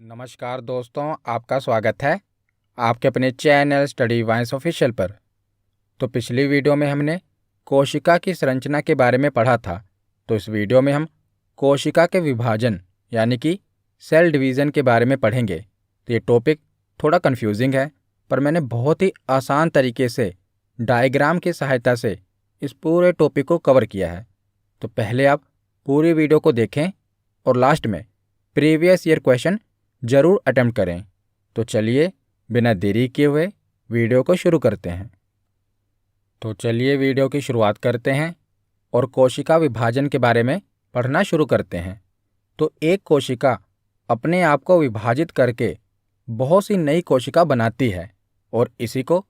नमस्कार दोस्तों, आपका स्वागत है आपके अपने चैनल स्टडी वाइंस ऑफिशियल पर। तो पिछली वीडियो में हमने कोशिका की संरचना के बारे में पढ़ा था। तो इस वीडियो में हम कोशिका के विभाजन यानी कि सेल डिवीज़न के बारे में पढ़ेंगे। तो ये टॉपिक थोड़ा कंफ्यूजिंग है, पर मैंने बहुत ही आसान तरीके से डायग्राम की सहायता से इस पूरे टॉपिक को कवर किया है। तो पहले आप पूरी वीडियो को देखें और लास्ट में प्रीवियस ईयर क्वेश्चन ज़रूर अटेम्प्ट करें। तो चलिए बिना देरी किए हुए वीडियो को शुरू करते हैं। तो चलिए वीडियो की शुरुआत करते हैं और कोशिका विभाजन के बारे में पढ़ना शुरू करते हैं। तो एक कोशिका अपने आप को विभाजित करके बहुत सी नई कोशिका बनाती है और इसी को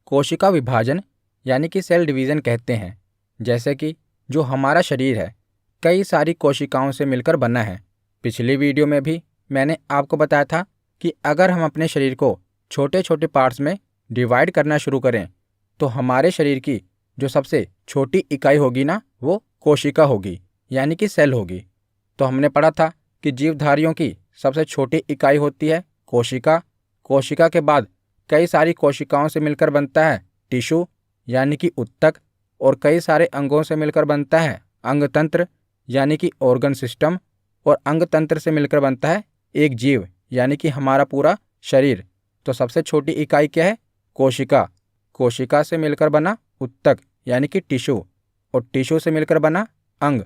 कोशिका विभाजन यानी कि सेल डिवीज़न कहते हैं। जैसे कि जो हमारा शरीर है कई सारी कोशिकाओं से मिलकर बना है। पिछली वीडियो में भी मैंने आपको बताया था कि अगर हम अपने शरीर को छोटे छोटे पार्ट्स में डिवाइड करना शुरू करें तो हमारे शरीर की जो सबसे छोटी इकाई होगी ना, वो कोशिका होगी यानी कि सेल होगी। तो हमने पढ़ा था कि जीवधारियों की सबसे छोटी इकाई होती है कोशिका। कोशिका के बाद कई सारी कोशिकाओं से मिलकर बनता है टिश्यू यानी कि ऊतक, और कई सारे अंगों से मिलकर बनता है अंगतंत्र यानी कि ऑर्गन सिस्टम, और अंगतंत्र से मिलकर बनता है एक जीव यानी कि हमारा पूरा शरीर। तो सबसे छोटी इकाई क्या है? कोशिका। कोशिका से मिलकर बना ऊतक यानी कि टिश्यू, और टिश्यू से मिलकर बना अंग।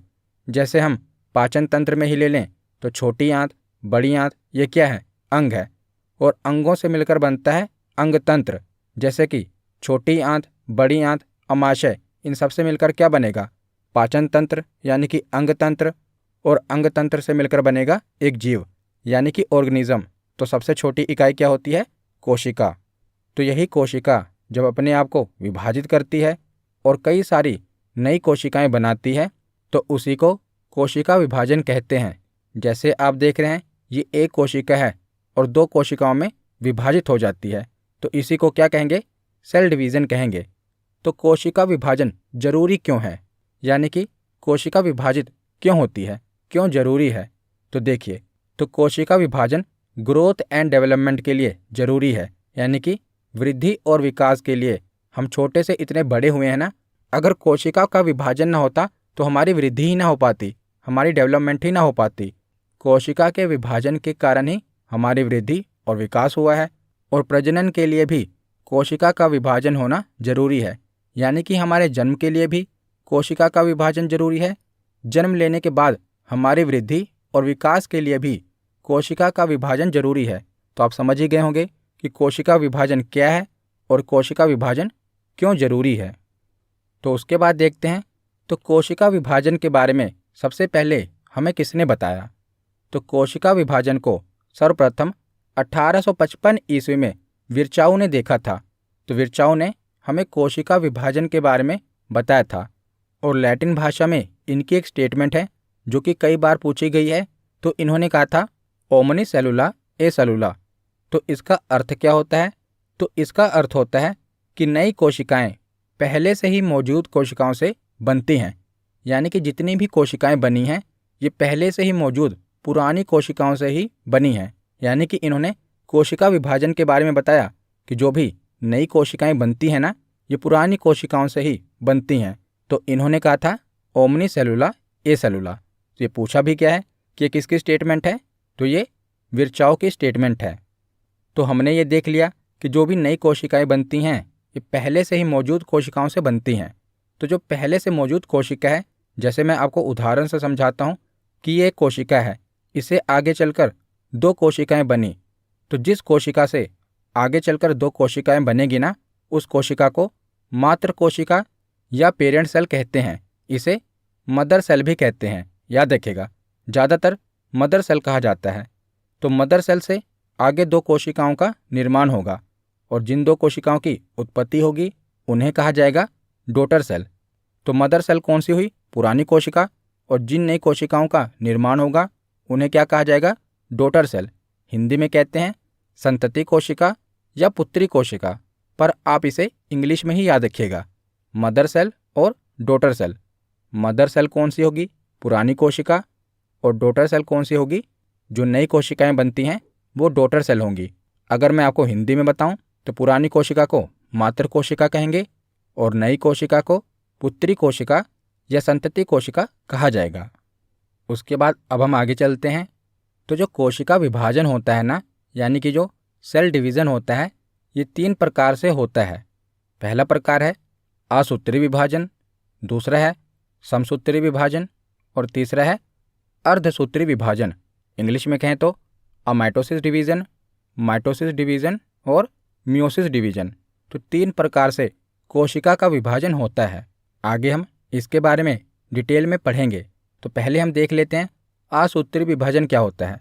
जैसे हम पाचन तंत्र में ही ले लें तो छोटी आंत, बड़ी आंत, ये क्या है? अंग है। और अंगों से मिलकर बनता है अंगतंत्र। जैसे कि छोटी आंत, बड़ी आंत, अमाशय, इन सब से मिलकर क्या बनेगा? पाचन तंत्र यानी कि अंगतंत्र, और अंगतंत्र से मिलकर बनेगा एक जीव यानी कि ऑर्गेनिज्म। तो सबसे छोटी इकाई क्या होती है? कोशिका। तो यही कोशिका जब अपने आप को विभाजित करती है और कई सारी नई कोशिकाएं बनाती है तो उसी को कोशिका विभाजन कहते हैं। जैसे आप देख रहे हैं, ये एक कोशिका है और दो कोशिकाओं में विभाजित हो जाती है, तो इसी को क्या कहेंगे? सेल डिवीज़न कहेंगे। तो कोशिका विभाजन जरूरी क्यों है, यानी कि कोशिका विभाजित क्यों होती है, क्यों जरूरी है? तो देखिए, तो कोशिका विभाजन ग्रोथ एंड डेवलपमेंट के लिए जरूरी है, यानी कि वृद्धि और विकास के लिए। हम छोटे से इतने बड़े हुए हैं ना, अगर कोशिका का विभाजन ना होता तो हमारी वृद्धि ही ना हो पाती, हमारी डेवलपमेंट ही ना हो पाती। कोशिका के विभाजन के कारण ही हमारी वृद्धि और विकास हुआ है। और प्रजनन के लिए भी कोशिका का विभाजन होना जरूरी है, यानी कि हमारे जन्म के लिए भी कोशिका का विभाजन जरूरी है। जन्म लेने के बाद हमारी वृद्धि और विकास के लिए भी कोशिका का विभाजन जरूरी है। तो आप समझ ही गए होंगे कि कोशिका विभाजन क्या है और कोशिका विभाजन क्यों जरूरी है। तो उसके बाद देखते हैं, तो कोशिका विभाजन के बारे में सबसे पहले हमें किसने बताया? तो कोशिका विभाजन को सर्वप्रथम 1855 ईस्वी में विर्चाऊ ने देखा था। तो विर्चाऊ ने हमें कोशिका विभाजन के बारे में बताया था, और लैटिन भाषा में इनकी एक स्टेटमेंट है जो कि कई बार पूछी गई है। तो इन्होंने कहा था ओमनी सेलुला ए सेलुला। तो इसका अर्थ क्या होता है? तो इसका अर्थ होता है कि नई कोशिकाएं पहले से ही मौजूद कोशिकाओं से बनती हैं, यानी कि जितनी भी कोशिकाएं बनी हैं ये पहले से ही मौजूद पुरानी कोशिकाओं से ही बनी हैं। यानी कि इन्होंने कोशिका विभाजन के बारे में बताया कि जो भी नई कोशिकाएं बनती हैं ना, ये पुरानी कोशिकाओं से ही बनती हैं। तो इन्होंने कहा था ओमनी सेलुला ए सेलुला। तो ये पूछा भी क्या है कि ये किसकी स्टेटमेंट है? तो ये विर्चाऊ की स्टेटमेंट है। तो हमने ये देख लिया कि जो भी नई कोशिकाएं बनती हैं ये पहले से ही मौजूद कोशिकाओं से बनती हैं। तो जो पहले से मौजूद कोशिका है, जैसे मैं आपको उदाहरण से समझाता हूँ कि ये एक कोशिका है, इसे आगे चलकर दो कोशिकाएं बनी। तो जिस कोशिका से आगे चलकर दो कोशिकाएं बनेगी ना, उस कोशिका को मातृ कोशिका या पेरेंट सेल कहते हैं। इसे मदर सेल भी कहते हैं, याद रखिएगा, ज़्यादातर मदर सेल कहा जाता है। तो मदर सेल से आगे दो कोशिकाओं का निर्माण होगा, और जिन दो कोशिकाओं की उत्पत्ति होगी उन्हें कहा जाएगा डॉटर सेल। तो मदर सेल कौन सी हुई? पुरानी कोशिका। और जिन नई कोशिकाओं का निर्माण होगा उन्हें क्या कहा जाएगा? Daughter cell. हिंदी में कहते हैं संतति कोशिका या पुत्री कोशिका, पर आप इसे इंग्लिश में ही याद रखिएगा, मदर सेल और डॉटर सेल। मदर सेल कौन सी होगी? पुरानी कोशिका। और डॉटर सेल कौन सी होगी? जो नई कोशिकाएं बनती हैं वो डॉटर सेल होंगी। अगर मैं आपको हिंदी में बताऊं तो पुरानी कोशिका को मातृ कोशिका कहेंगे और नई कोशिका को पुत्री कोशिका या संतति कोशिका कहा जाएगा। उसके बाद अब हम आगे चलते हैं। तो जो कोशिका विभाजन होता है ना, यानी कि जो सेल डिवीज़न होता है, ये 3 प्रकार से होता है। पहला प्रकार है असूत्री विभाजन, दूसरा है समसूत्री विभाजन और तीसरा है अर्धसूत्री विभाजन। इंग्लिश में कहें तो माइटोसिस डिवीज़न, माइटोसिस डिवीज़न और मियोसिस डिवीज़न। तो 3 प्रकार से कोशिका का विभाजन होता है। आगे हम इसके बारे में डिटेल में पढ़ेंगे। तो पहले हम देख लेते हैं असूत्री विभाजन क्या होता है।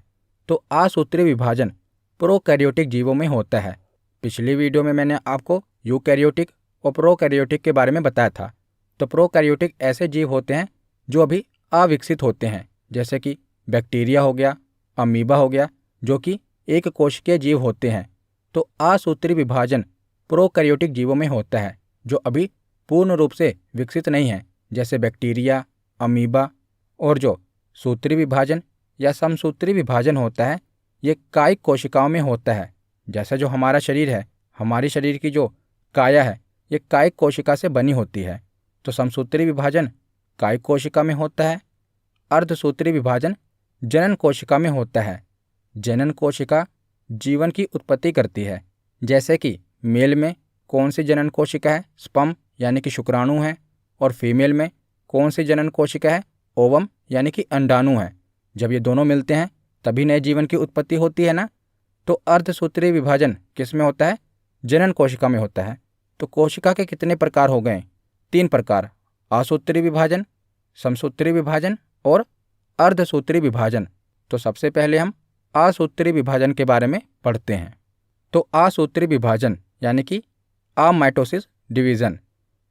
तो असूत्री विभाजन प्रोकैरियोटिक जीवों में होता है। पिछली वीडियो में मैंने आपको यूकैरियोटिक और प्रोकैरियोटिक के बारे में बताया था। तो प्रोकैरियोटिक ऐसे जीव होते हैं जो अभी अविकसित होते हैं, जैसे कि बैक्टीरिया हो गया, अमीबा हो गया, जो कि एक कोशिकीय जीव होते हैं। तो असूत्री विभाजन प्रोकैरियोटिक जीवों में होता है जो अभी पूर्ण रूप से विकसित नहीं है, जैसे बैक्टीरिया, अमीबा। और जो सूत्री विभाजन या समसूत्री विभाजन होता है, ये कायिक कोशिकाओं में होता है। जैसा जो हमारा शरीर है, हमारी शरीर की जो काया है, ये कायिक कोशिका से बनी होती है। तो समसूत्री विभाजन कायिक कोशिका में होता है। अर्धसूत्री विभाजन जनन कोशिका में होता है। जनन कोशिका जीवन की उत्पत्ति करती है। जैसे कि मेल में कौन सी जनन कोशिका है, स्पर्म यानी कि शुक्राणु है, और फीमेल में कौन सी जनन कोशिका है, ओवम यानी कि अंडाणु है। जब ये दोनों मिलते हैं तभी नए जीवन की उत्पत्ति होती है ना। तो अर्धसूत्री विभाजन किस में होता है? जनन कोशिका में होता है। तो कोशिका के कितने प्रकार हो गए? 3 प्रकार, असूत्री विभाजन, समसूत्री विभाजन और अर्धसूत्री विभाजन। तो सबसे पहले हम असूत्री विभाजन के बारे में पढ़ते हैं। तो असूत्री विभाजन यानी कि अमाइटोसिस डिवीज़न।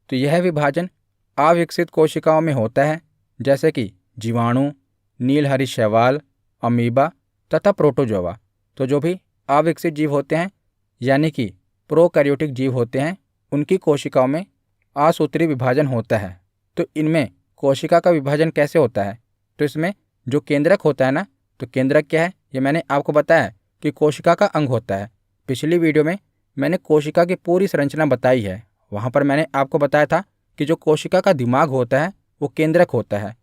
तो यह विभाजन अविकसित कोशिकाओं में होता है, जैसे कि जीवाणु, नीलहरी शैवाल, अमीबा तथा प्रोटोजोआ। तो जो भी अविकसित जीव होते हैं यानी कि प्रोकैरियोटिक जीव होते हैं, उनकी कोशिकाओं में असूत्री विभाजन होता है। तो इनमें कोशिका का विभाजन कैसे होता है? तो इसमें जो केंद्रक होता है ना, तो केंद्रक क्या है ये मैंने आपको बताया कि कोशिका का अंग होता है। पिछली वीडियो में मैंने कोशिका की पूरी संरचना बताई है। वहाँ पर मैंने आपको बताया था कि जो कोशिका का दिमाग होता है वो केंद्रक होता है।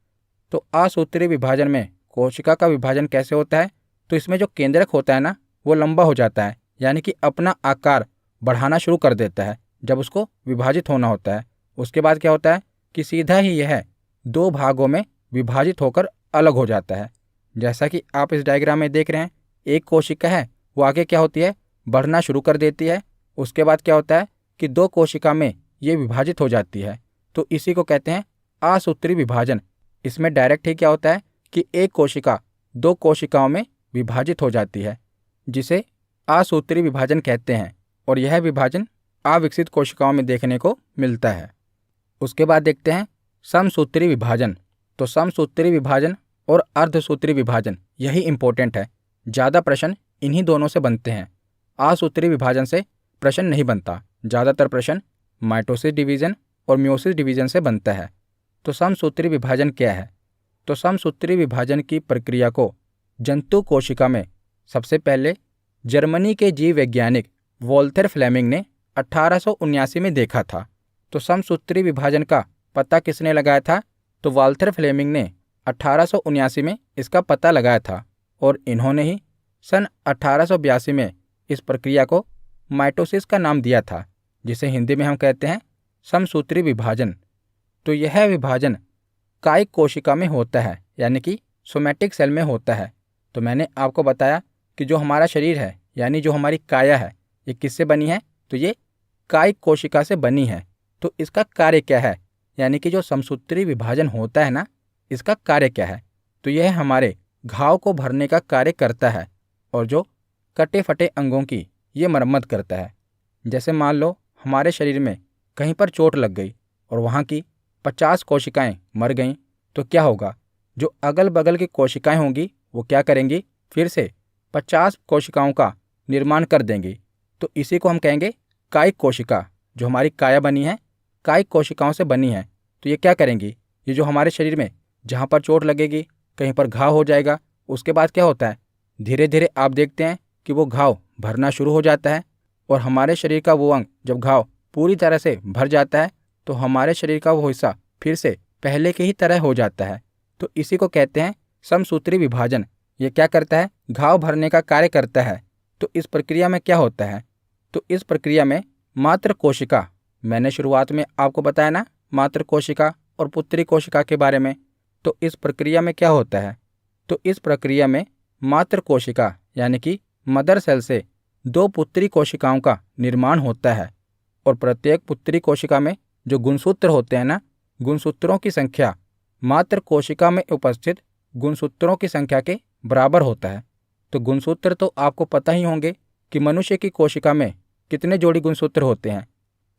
तो असूत्री विभाजन में कोशिका का विभाजन कैसे होता है? तो इसमें जो केंद्रक होता है ना, वो लंबा हो जाता है, यानी कि अपना आकार बढ़ाना शुरू कर देता है जब उसको विभाजित होना होता है। उसके बाद क्या होता है कि सीधा ही यह 2 भागों में विभाजित होकर अलग हो जाता है। जैसा कि आप इस डायग्राम में देख रहे हैं, एक कोशिका है वो आगे क्या होती है, बढ़ना शुरू कर देती है। उसके बाद क्या होता है कि 2 कोशिका में ये विभाजित हो जाती है। तो इसी को कहते हैं असूत्री विभाजन। इसमें डायरेक्ट ही क्या होता है कि एक कोशिका 2 कोशिकाओं में विभाजित हो जाती है, जिसे असूत्री विभाजन कहते हैं। और यह विभाजन अविकसित कोशिकाओं में देखने को मिलता है। उसके बाद देखते हैं समसूत्री विभाजन। तो समसूत्री विभाजन और अर्धसूत्री विभाजन यही इंपॉर्टेंट है। ज़्यादा प्रश्न इन्हीं दोनों से बनते हैं। असूत्री विभाजन से प्रश्न नहीं बनता। ज़्यादातर प्रश्न माइटोसिस डिवीज़न और मियोसिस डिवीज़न से बनता है। तो समसूत्री विभाजन क्या है? तो समसूत्री विभाजन की प्रक्रिया को जंतु कोशिका में सबसे पहले जर्मनी के जीव वैज्ञानिक वोल्थर फ्लेमिंग ने 1879 में देखा था। तो समसूत्री विभाजन का पता किसने लगाया था? तो वोल्थर फ्लेमिंग ने 1879 में इसका पता लगाया था और इन्होंने ही सन 1882 में इस प्रक्रिया को माइटोसिस का नाम दिया था, जिसे हिंदी में हम कहते हैं समसूत्री विभाजन। तो यह विभाजन कायिक कोशिका में होता है, यानी कि सोमैटिक सेल में होता है। तो मैंने आपको बताया कि जो हमारा शरीर है, यानी जो हमारी काया है, ये किससे बनी है? तो ये कायिक कोशिका से बनी है। तो इसका कार्य क्या है? यानी कि जो समसूत्री विभाजन होता है ना, इसका कार्य क्या है? तो यह हमारे घाव को भरने का कार्य करता है और जो कटे फटे अंगों की ये मरम्मत करता है। जैसे मान लो हमारे शरीर में कहीं पर चोट लग गई और वहाँ की 50 कोशिकाएं मर गईं, तो क्या होगा? जो अगल बगल की कोशिकाएं होंगी वो क्या करेंगी? फिर से 50 कोशिकाओं का निर्माण कर देंगी। तो इसी को हम कहेंगे कायिक कोशिका। जो हमारी काया बनी है, कायिक कोशिकाओं से बनी है। तो ये क्या करेंगी? ये जो हमारे शरीर में जहाँ पर चोट लगेगी, कहीं पर घाव हो जाएगा, उसके बाद क्या होता है? धीरे धीरे आप देखते हैं कि वो घाव भरना शुरू हो जाता है और हमारे शरीर का वो अंग जब घाव पूरी तरह से भर जाता है तो हमारे शरीर का वो हिस्सा फिर से पहले की ही तरह हो जाता है। तो इसी को कहते हैं समसूत्री विभाजन। ये क्या करता है? घाव भरने का कार्य करता है। तो इस प्रक्रिया में क्या होता है? तो इस प्रक्रिया में मात्र कोशिका, मैंने शुरुआत में आपको बताया ना मात्र कोशिका और पुत्री कोशिका के बारे में। तो इस प्रक्रिया में क्या होता है? तो इस प्रक्रिया में मात्र कोशिका यानी कि मदर सेल से 2 पुत्री कोशिकाओं का निर्माण होता है और प्रत्येक पुत्री कोशिका में जो गुणसूत्र होते हैं ना, गुणसूत्रों की संख्या मात्र कोशिका में उपस्थित गुणसूत्रों की संख्या के बराबर होता है। तो गुणसूत्र तो आपको पता ही होंगे कि मनुष्य की कोशिका में कितने जोड़ी गुणसूत्र होते हैं?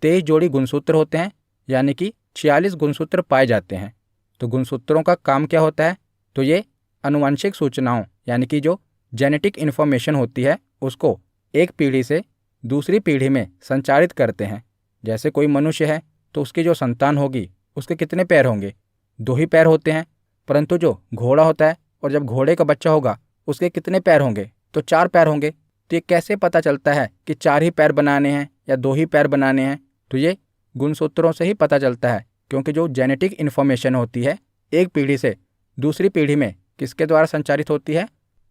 23 जोड़ी गुणसूत्र होते हैं, यानी कि 46 गुणसूत्र पाए जाते हैं। तो गुणसूत्रों का काम क्या होता है? तो ये आनुवंशिक सूचनाओं यानी कि जो जेनेटिक इन्फॉर्मेशन होती है उसको एक पीढ़ी से दूसरी पीढ़ी में संचारित करते हैं। जैसे कोई मनुष्य है तो उसकी जो संतान होगी उसके कितने पैर होंगे? 2 ही पैर होते हैं। परंतु जो घोड़ा होता है और जब घोड़े का बच्चा होगा उसके कितने पैर होंगे? तो 4 पैर होंगे। तो ये कैसे पता चलता है कि 4 ही पैर बनाने हैं या 2 ही पैर बनाने हैं? तो ये गुणसूत्रों से ही पता चलता है, क्योंकि जो जेनेटिक इन्फॉर्मेशन होती है एक पीढ़ी से दूसरी पीढ़ी में किसके द्वारा संचारित होती है?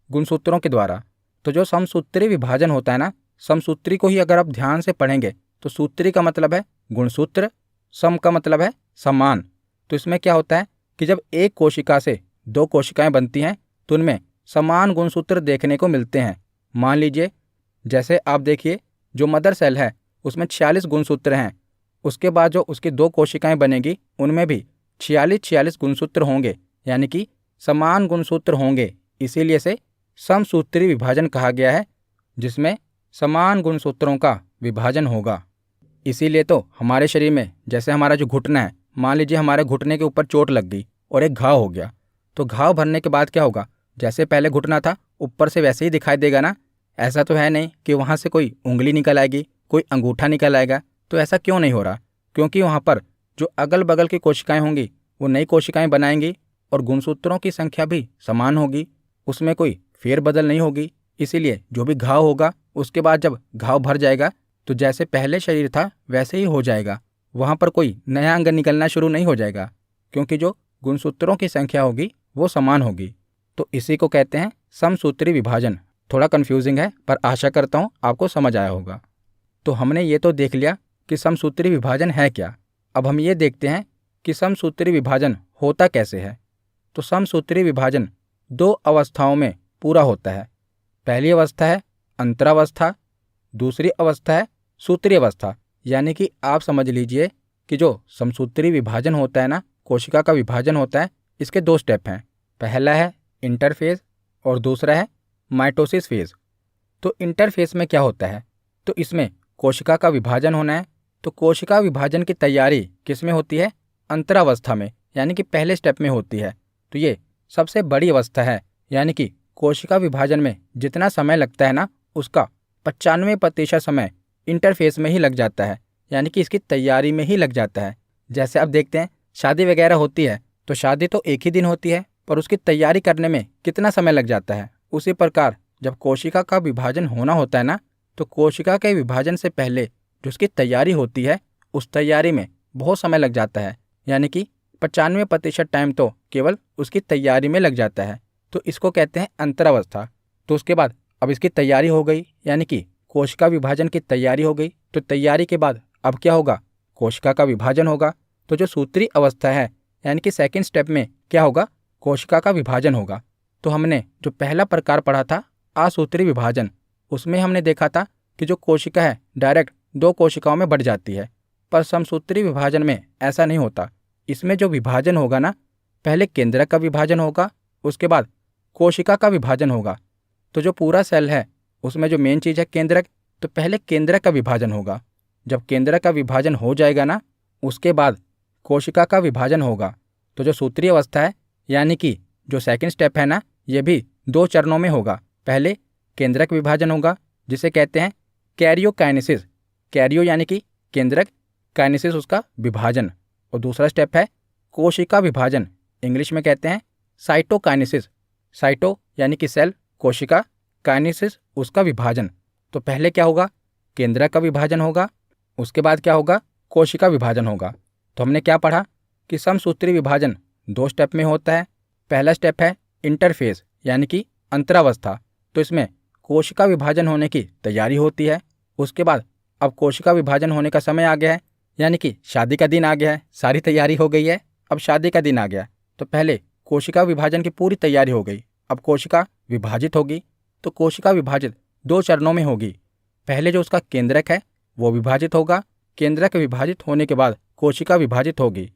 गुणसूत्रों के द्वारा। तो जो समसूत्री विभाजन होता है ना, समसूत्री को ही अगर आप ध्यान से पढ़ेंगे तो सूत्री का मतलब है गुणसूत्र, सम का मतलब है समान। तो इसमें क्या होता है कि जब एक कोशिका से 2 कोशिकाएं बनती हैं तो उनमें समान गुणसूत्र देखने को मिलते हैं। मान लीजिए जैसे आप देखिए जो मदर सेल है उसमें 46 गुणसूत्र हैं, उसके बाद जो उसकी 2 कोशिकाएं बनेगी उनमें भी 46 गुणसूत्र होंगे, यानी कि समान गुणसूत्र होंगे। इसीलिए से समसूत्री विभाजन कहा गया है, जिसमें समान गुणसूत्रों का विभाजन होगा। इसीलिए तो हमारे शरीर में जैसे हमारा जो घुटना है, मान लीजिए हमारे घुटने के ऊपर चोट लग गई और एक घाव हो गया, तो घाव भरने के बाद क्या होगा? जैसे पहले घुटना था ऊपर से वैसे ही दिखाई देगा ना। ऐसा तो है नहीं कि वहाँ से कोई उंगली निकल आएगी, कोई अंगूठा निकल आएगा। तो ऐसा क्यों नहीं हो रहा? क्योंकि वहाँ पर जो अगल बगल की कोशिकाएं होंगी वो नई कोशिकाएं बनाएंगी और गुणसूत्रों की संख्या भी समान होगी, उसमें कोई फेरबदल नहीं होगी। इसीलिए जो भी घाव होगा उसके बाद जब घाव भर जाएगा तो जैसे पहले शरीर था वैसे ही हो जाएगा, वहाँ पर कोई नया अंग निकलना शुरू नहीं हो जाएगा, क्योंकि जो गुणसूत्रों की संख्या होगी वो समान होगी। तो इसी को कहते हैं समसूत्री विभाजन। थोड़ा कन्फ्यूजिंग है पर आशा करता हूँ आपको समझ आया होगा। तो हमने ये तो देख लिया कि समसूत्री विभाजन है क्या। अब हम ये देखते हैं कि समसूत्री विभाजन होता कैसे है। तो समसूत्री विभाजन 2 अवस्थाओं में पूरा होता है। पहली अवस्था है अंतरावस्था, दूसरी अवस्था है सूत्री अवस्था। यानी कि आप समझ लीजिए कि जो समसूत्री विभाजन होता है ना, कोशिका का विभाजन होता है, इसके 2 स्टेप हैं। पहला है इंटरफेज और दूसरा है माइटोसिस फेज। तो इंटरफेज में क्या होता है? तो इसमें कोशिका का विभाजन होना है। तो कोशिका विभाजन की तैयारी किस में होती है? अंतरावस्था में, यानी कि पहले स्टेप में होती है। तो ये सबसे बड़ी अवस्था है, यानी कि कोशिका विभाजन में जितना समय लगता है ना उसका 95% समय इंटरफेस में ही लग जाता है, यानी कि इसकी तैयारी में ही लग जाता है। जैसे आप देखते हैं शादी वगैरह होती है तो शादी तो एक ही दिन होती है, पर उसकी तैयारी करने में कितना समय लग जाता है। उसी प्रकार जब कोशिका का विभाजन होना होता है ना, तो कोशिका के विभाजन से पहले जो उसकी तैयारी होती है उस तैयारी में बहुत समय लग जाता है, यानी कि 95% टाइम तो केवल उसकी तैयारी में लग जाता है। तो इसको कहते हैं अंतरावस्था। तो उसके बाद अब इसकी तैयारी हो गई, यानी कि कोशिका विभाजन की तैयारी हो गई। तो तैयारी के बाद अब क्या होगा? कोशिका का विभाजन होगा। तो जो सूत्री अवस्था है, यानी कि सेकंड स्टेप में क्या होगा? कोशिका का विभाजन होगा। तो हमने जो पहला प्रकार पढ़ा था असूत्री विभाजन, उसमें हमने देखा था कि जो कोशिका है डायरेक्ट 2 कोशिकाओं में बढ़ जाती है, पर समसूत्री विभाजन में ऐसा नहीं होता। इसमें जो विभाजन होगा ना, पहले केंद्रक का विभाजन होगा, उसके बाद कोशिका का विभाजन होगा। तो जो पूरा सेल है उसमें जो मेन चीज़ है केंद्रक, तो पहले केंद्रक का विभाजन होगा। जब केंद्रक का विभाजन हो जाएगा ना, उसके बाद कोशिका का विभाजन होगा। तो जो सूत्री अवस्था है, यानी कि जो सेकंड स्टेप है ना, ये भी 2 चरणों में होगा। पहले केंद्रक विभाजन होगा जिसे कहते हैं कैरियोकाइनेसिस। कैरियो यानी कि केंद्रक, काइनेसिस उसका विभाजन। और दूसरा स्टेप है कोशिका विभाजन, इंग्लिश में कहते हैं साइटोकाइनेसिस। साइटो यानी कि सेल, कोशिका, काइनेसिस उसका विभाजन। तो पहले क्या होगा, केंद्रक का विभाजन होगा, उसके बाद क्या होगा, कोशिका विभाजन होगा। तो हमने क्या पढ़ा कि समसूत्री विभाजन 2 स्टेप में होता है। पहला स्टेप है इंटरफेज यानी कि अंतरावस्था। तो इसमें कोशिका विभाजन होने की तैयारी होती है। उसके बाद अब कोशिका विभाजन होने का समय आ गया है, यानी कि शादी का दिन आ गया है। सारी तैयारी हो गई है, अब शादी का दिन आ गया। तो पहले कोशिका विभाजन की पूरी तैयारी हो गई, अब कोशिका विभाजित होगी। तो कोशिका विभाजित 2 चरणों में होगी। पहले जो उसका केंद्रक है वो विभाजित होगा, केंद्रक विभाजित होने के बाद कोशिका विभाजित होगी।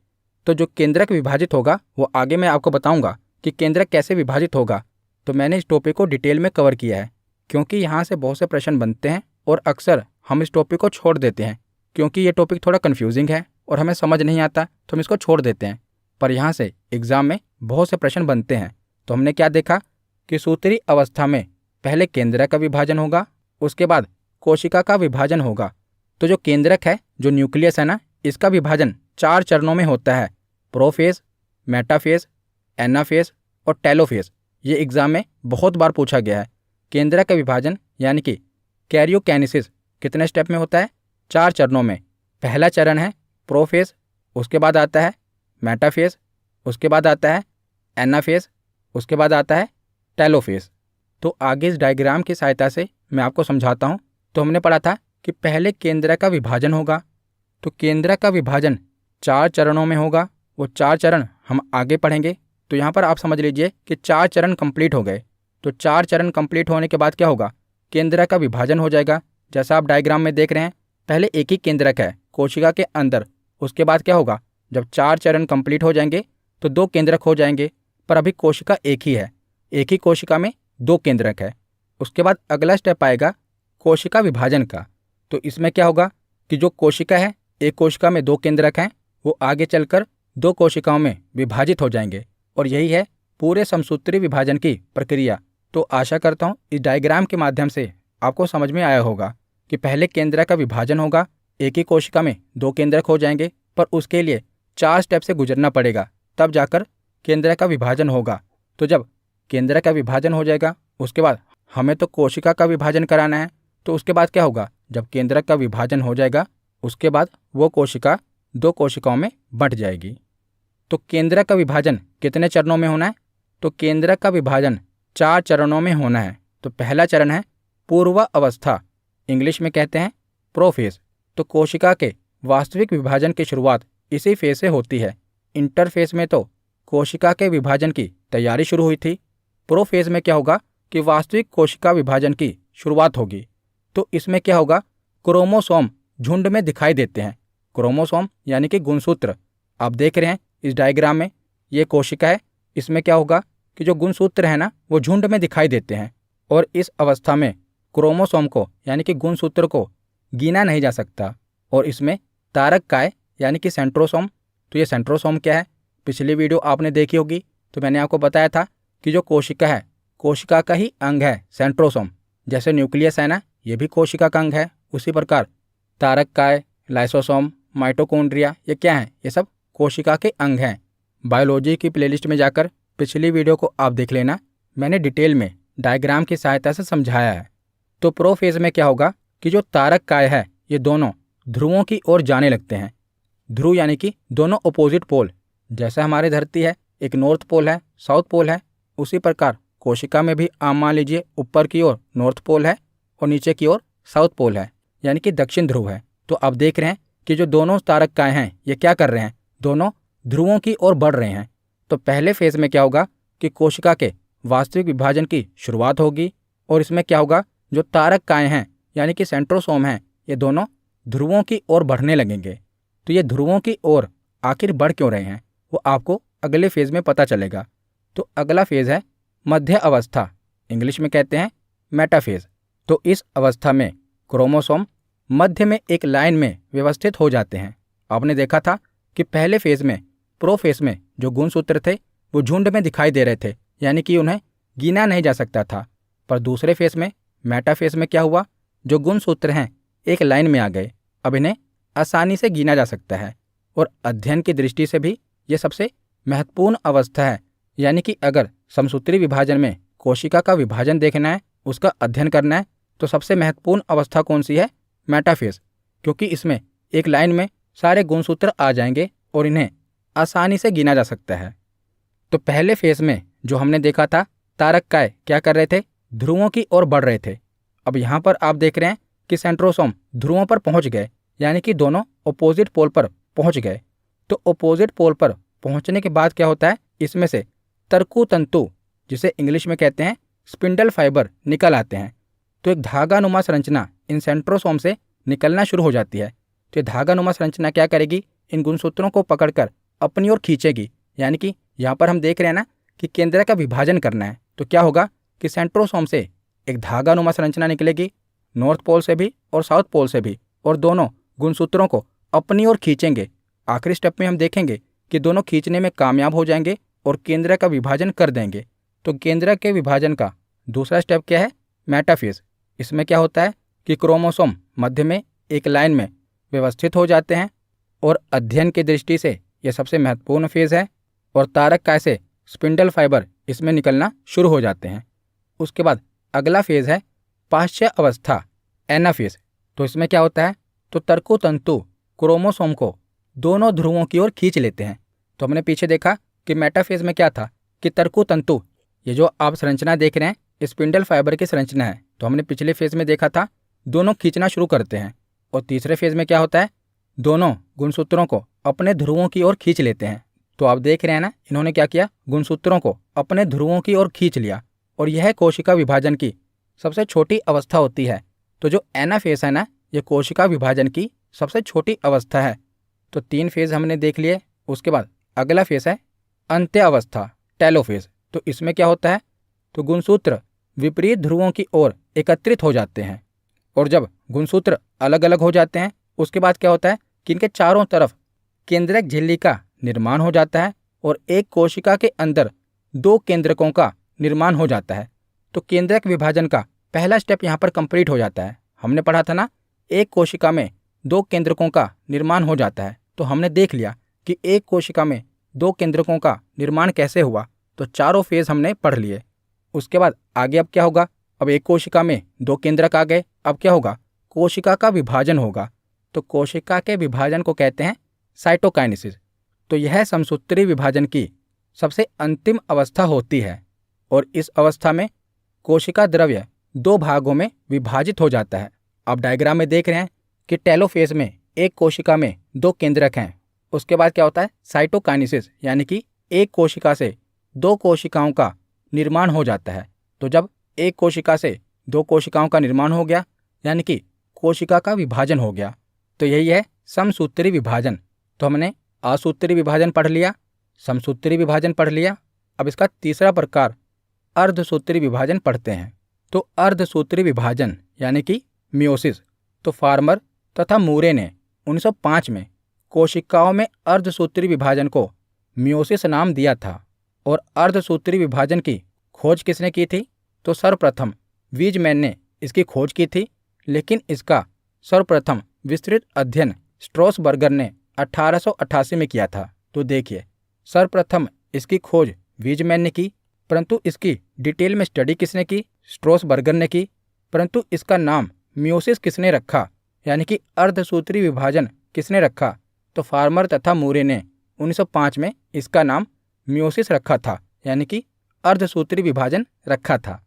तो जो केंद्रक विभाजित होगा वो आगे मैं आपको बताऊंगा कि केंद्रक कैसे विभाजित होगा। तो मैंने इस टॉपिक को डिटेल में कवर किया है, क्योंकि यहाँ से बहुत से प्रश्न बनते हैं और अक्सर हम इस टॉपिक को छोड़ देते हैं, क्योंकि ये टॉपिक थोड़ा कन्फ्यूजिंग है और हमें समझ नहीं आता तो हम इसको छोड़ देते हैं। पर यहाँ से एग्जाम में बहुत से प्रश्न बनते हैं। तो हमने क्या देखा कि सूत्री अवस्था में पहले केंद्रक का विभाजन होगा, उसके बाद कोशिका का विभाजन होगा। तो जो केंद्रक है, जो न्यूक्लियस है ना, इसका विभाजन 4 चरणों में होता है, प्रोफेज, मेटाफेज, एनाफेज और टेलोफेज। ये एग्जाम में बहुत बार पूछा गया है। केंद्रक का विभाजन यानी कि कैरियोकाइनेसिस कितने स्टेप में होता है, 4 चरणों में। पहला चरण है प्रोफेज, उसके बाद आता है मेटाफेज, उसके बाद आता है एनाफेज, उसके बाद आता है टेलोफेज। तो आगे इस डायग्राम की सहायता से मैं आपको समझाता हूँ। तो हमने पढ़ा था कि पहले केंद्रक का विभाजन होगा। तो केंद्रक का विभाजन 4 चरणों में होगा, वो 4 चरण हम आगे पढ़ेंगे। तो यहाँ पर आप समझ लीजिए कि 4 चरण कंप्लीट हो गए। तो 4 चरण कंप्लीट होने के बाद क्या होगा, केंद्रक का विभाजन हो जाएगा। जैसा आप डायग्राम में देख रहे हैं, पहले एक ही केंद्रक है कोशिका के अंदर। उसके बाद क्या होगा, जब 4 चरण कंप्लीट हो जाएंगे तो 2 केंद्रक हो जाएंगे, पर अभी कोशिका एक ही है, एक ही कोशिका में 2 केंद्रक है। उसके बाद अगला स्टेप आएगा कोशिका विभाजन का। तो इसमें क्या होगा कि जो कोशिका है, एक कोशिका में 2 केंद्रक हैं, वो आगे चलकर 2 कोशिकाओं में विभाजित हो जाएंगे। और यही है पूरे समसूत्री विभाजन की प्रक्रिया। तो आशा करता हूँ इस डायग्राम के माध्यम से आपको समझ में आया होगा कि पहले केंद्रक का विभाजन होगा, एक ही कोशिका में 2 केंद्रक हो जाएंगे, पर उसके लिए 4 स्टेप से गुजरना पड़ेगा, तब जाकर केंद्रक का विभाजन होगा। तो जब केंद्रक का विभाजन हो जाएगा, उसके बाद हमें तो कोशिका का विभाजन कराना है। तो उसके बाद क्या होगा, जब केंद्रक का विभाजन हो जाएगा, उसके बाद वो कोशिका 2 कोशिकाओं में बंट जाएगी। तो केंद्रक का विभाजन कितने चरणों में होना है, तो केंद्रक का विभाजन 4 चरणों में होना है। तो पहला चरण है पूर्व अवस्था, इंग्लिश में कहते हैं प्रोफेज। तो कोशिका के वास्तविक विभाजन की शुरुआत इसी फेज से होती है। इंटरफेज में तो कोशिका के विभाजन की तैयारी शुरू हुई थी, प्रोफेज में क्या होगा कि वास्तविक कोशिका विभाजन की शुरुआत होगी। तो इसमें क्या होगा, क्रोमोसोम झुंड में दिखाई देते हैं। क्रोमोसोम यानी कि गुणसूत्र आप देख रहे हैं इस डायग्राम में, ये कोशिका है, इसमें क्या होगा कि जो गुणसूत्र है ना, वो झुंड में दिखाई देते हैं। और इस अवस्था में क्रोमोसोम को यानी कि गुणसूत्र को गिना नहीं जा सकता। और इसमें तारक काय यानी कि सेंट्रोसोम। तो ये सेंट्रोसोम क्या है, पिछली वीडियो आपने देखी होगी, तो मैंने आपको बताया था कि जो कोशिका है, कोशिका का ही अंग है सेंट्रोसोम। जैसे न्यूक्लियस है ना, ये भी कोशिका का अंग है, उसी प्रकार तारक काय, लाइसोसोम, माइटोकॉन्ड्रिया, ये क्या है, ये सब कोशिका के अंग हैं। बायोलॉजी की प्लेलिस्ट में जाकर पिछली वीडियो को आप देख लेना, मैंने डिटेल में डायग्राम की सहायता से समझाया है। तो प्रोफेज में क्या होगा कि जो तारक काय है, ये दोनों ध्रुवों की ओर जाने लगते हैं। ध्रुव यानी कि दोनों अपोजिट पोल। जैसे हमारी धरती है, एक नॉर्थ पोल है, साउथ पोल है, उसी प्रकार कोशिका में भी आप मान लीजिए ऊपर की ओर नॉर्थ पोल है और नीचे की ओर साउथ पोल है, यानी कि दक्षिण ध्रुव है। तो आप देख रहे हैं कि जो दोनों तारक काय हैं, ये क्या कर रहे हैं, दोनों ध्रुवों की ओर बढ़ रहे हैं। तो पहले फेज में क्या होगा कि कोशिका के वास्तविक विभाजन की शुरुआत होगी। और इसमें क्या होगा, जो तारक काय हैं यानी कि सेंट्रोसोम हैं, ये दोनों ध्रुवों की ओर बढ़ने लगेंगे। तो ये ध्रुवों की ओर आखिर बढ़ क्यों रहे हैं, वो आपको अगले फेज में पता चलेगा। तो अगला फेज है मध्य अवस्था, इंग्लिश में कहते हैं मेटाफेज। तो इस अवस्था में क्रोमोसोम मध्य में एक लाइन में व्यवस्थित हो जाते हैं। आपने देखा था कि पहले फेज में, प्रोफेज में, जो गुणसूत्र थे वो झुंड में दिखाई दे रहे थे, यानी कि उन्हें गिना नहीं जा सकता था। पर दूसरे फेज में, मेटाफेज में क्या हुआ, जो गुणसूत्र हैं एक लाइन में आ गए, अब इन्हें आसानी से गिना जा सकता है। और अध्ययन की दृष्टि से भी ये सबसे महत्वपूर्ण अवस्था है। यानी कि अगर समसूत्री विभाजन में कोशिका का विभाजन देखना है, उसका अध्ययन करना है तो सबसे महत्वपूर्ण अवस्था कौन सी है? मेटाफेज, क्योंकि इसमें एक लाइन में सारे गुणसूत्र आ जाएंगे और इन्हें आसानी से गिना जा सकता है। तो पहले फेज में जो हमने देखा था, तारककाय क्या कर रहे थे? ध्रुवों की ओर बढ़ रहे थे। अब यहाँ पर आप देख रहे हैं कि सेंट्रोसोम ध्रुवों पर पहुंच गए, यानी कि दोनों अपोजिट पोल पर पहुंच गए। तो अपोजिट पोल पर पहुंचने के बाद क्या होता है? इसमें से तरकु तंतु, जिसे इंग्लिश में कहते हैं स्पिंडल फाइबर, निकल आते हैं। तो एक धागानुमा संरचना इन सेंट्रोसोम से निकलना शुरू हो जाती है। तो ये धागानुमा संरचना क्या करेगी? इन गुणसूत्रों को पकड़कर अपनी ओर खींचेगी। यानी कि यहाँ पर हम देख रहे हैं ना कि केंद्र का विभाजन करना है, तो क्या होगा कि सेंट्रोसोम से एक धागानुमा संरचना निकलेगी, नॉर्थ पोल से भी और साउथ पोल से भी, और दोनों गुणसूत्रों को अपनी ओर खींचेंगे। आखिरी स्टेप में हम देखेंगे कि दोनों खींचने में कामयाब हो जाएंगे और केंद्र का विभाजन कर देंगे। तो केंद्र के विभाजन का दूसरा स्टेप क्या है? मेटाफेज। इसमें क्या होता है कि क्रोमोसोम मध्य में एक लाइन में व्यवस्थित हो जाते हैं और अध्ययन की दृष्टि से यह सबसे महत्वपूर्ण फेज है। और तारककाय से स्पिंडल फाइबर इसमें निकलना शुरू हो जाते हैं। उसके बाद अगला फेज है पाश्चय अवस्था, एनाफेज। तो इसमें क्या होता है? तो तरकु तंतु क्रोमोसोम को दोनों ध्रुवों की ओर खींच लेते हैं। तो हमने पीछे देखा कि मेटाफेज में क्या था कि तरकु तंतु, ये जो आप संरचना देख रहे हैं, स्पिंडल फाइबर की संरचना है। तो हमने पिछले फेज में देखा था दोनों खींचना शुरू करते हैं। और तीसरे फेज में क्या होता है? दोनों गुणसूत्रों को अपने ध्रुवों की ओर खींच लेते हैं। तो आप देख रहे हैं ना, इन्होंने क्या किया? गुणसूत्रों को अपने ध्रुवों की ओर खींच लिया। और यह कोशिका विभाजन की सबसे छोटी अवस्था होती है। तो जो एनाफेज है ना, यह कोशिका विभाजन की सबसे छोटी अवस्था है। तो 3 फेज हमने देख लिए। उसके बाद अगला फेज है अंत्य अवस्था, टेलोफेज। तो इसमें क्या होता है? तो गुणसूत्र विपरीत ध्रुवों की ओर एकत्रित हो जाते हैं। और जब गुणसूत्र अलग अलग हो जाते हैं, उसके बाद क्या होता है कि इनके चारों तरफ केंद्रक झिल्ली का निर्माण हो जाता है और एक कोशिका के अंदर 2 केंद्रकों का निर्माण हो जाता है। तो केंद्रक विभाजन का पहला स्टेप यहाँ पर कंप्लीट हो जाता है। हमने पढ़ा था ना, एक कोशिका में 2 केंद्रकों का निर्माण हो जाता है। तो हमने देख लिया कि एक कोशिका में 2 केंद्रकों का निर्माण कैसे हुआ। तो चारों फेज हमने पढ़ लिए। उसके बाद आगे अब क्या होगा? अब एक कोशिका में 2 केंद्रक आ गए। अब क्या होगा? कोशिका का विभाजन होगा। तो कोशिका के विभाजन को कहते हैं साइटोकाइनेसिस। तो यह समसूत्री विभाजन की सबसे अंतिम अवस्था होती है। और इस अवस्था में कोशिका द्रव्य 2 भागों में विभाजित हो जाता है। आप डायग्राम में देख रहे हैं कि टेलोफेज में एक कोशिका में 2 केंद्रक हैं। उसके बाद क्या होता है? साइटोकाइनेसिस, यानी कि एक कोशिका से 2 कोशिकाओं का निर्माण हो जाता है। तो जब एक कोशिका से 2 कोशिकाओं का निर्माण हो गया, यानी कि कोशिका का विभाजन हो गया, तो यही है समसूत्री विभाजन। तो हमने असूत्री विभाजन पढ़ लिया, समसूत्री विभाजन पढ़ लिया। अब इसका तीसरा प्रकार अर्धसूत्री विभाजन पढ़ते हैं। तो अर्धसूत्री विभाजन यानी कि मियोसिस, तो फार्मर तथा मूरे ने 1905 में कोशिकाओं में अर्धसूत्री विभाजन को मियोसिस नाम दिया था। और अर्धसूत्री विभाजन की खोज किसने की थी? तो सर्वप्रथम वीजमैन ने इसकी खोज की थी। लेकिन इसका सर्वप्रथम विस्तृत अध्ययन स्ट्रॉसबर्गर ने 1888 में किया था। तो देखिए, सर्वप्रथम इसकी खोज वीजमैन ने की, परंतु इसकी डिटेल में स्टडी किसने की? स्ट्रॉसबर्गर ने की। परंतु इसका नाम मियोसिस किसने रखा, यानी कि अर्धसूत्री विभाजन किसने रखा? तो फार्मर तथा मूरे ने 1905 में इसका नाम मियोसिस रखा था, यानी कि अर्धसूत्री विभाजन रखा था।